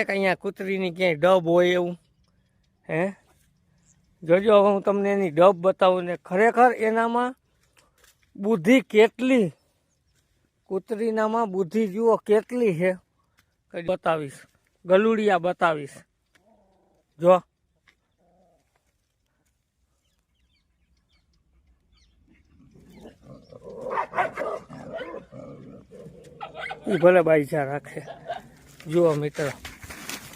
અહીંયા કૂતરીની ક્યાંય ડબ હોય એવું હે જોજો હવે હું તમને એની ડબ બતાવું ને ખરેખર એનામાં બુદ્ધિ કેટલી કૂતરીનામાં બુદ્ધિ જુઓ કેટલી છે બતાવીશ ગલુડિયા બતાવીશ જો એ ભલે બાઈજા રાખે જુઓ મિત્ર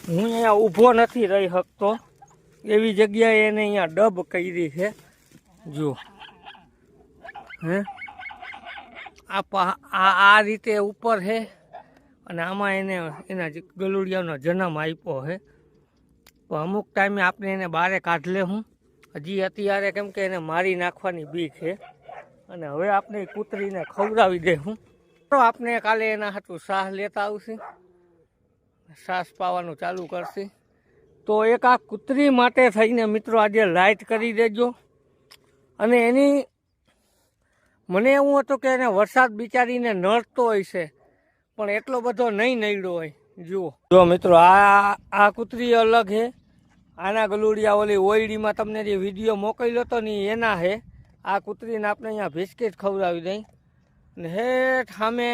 હું અહીંયા ઊભો નથી રહી શકતો એવી જગ્યાએ એને અહીંયા ડબ કરી છે જુઓ હે આ રીતે ઉપર છે અને આમાં એને એના ગલુડિયાનો જન્મ આપ્યો છે તો અમુક ટાઈમે આપણે એને બહારે કાઢ લે હું હજી અત્યારે કેમ કે એને મારી નાખવાની બીક છે અને હવે આપણે કૂતરીને ખવડાવી દે હું તો આપણે કાલે એના હાથું સાહ લેતા આવશે સાસ પાવાનું ચાલુ કરશે તો એક આ કૂતરી માટે થઈને મિત્રો આજે લાઇટ કરી દેજો અને એની મને એવું હતું કે એને વરસાદ બિચારીને નડતો હોય છે પણ એટલો બધો નહીં નડ્યો હોય જુઓ જો મિત્રો આ કૂતરી અલગ છે આના ગલુડિયા ઓલી ઓયડીમાં તમને જે વિડીયો મોકલ્યો હતો ને એના છે આ કૂતરીને આપણે અહીંયા બિસ્કિટ ખવડાવી દઈ ને હેઠ સામે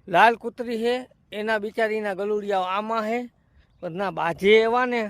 લાલ કૂતરી છે એના બિચારીના ગલુડિયા આમાં છે બધા બાજે એવા ને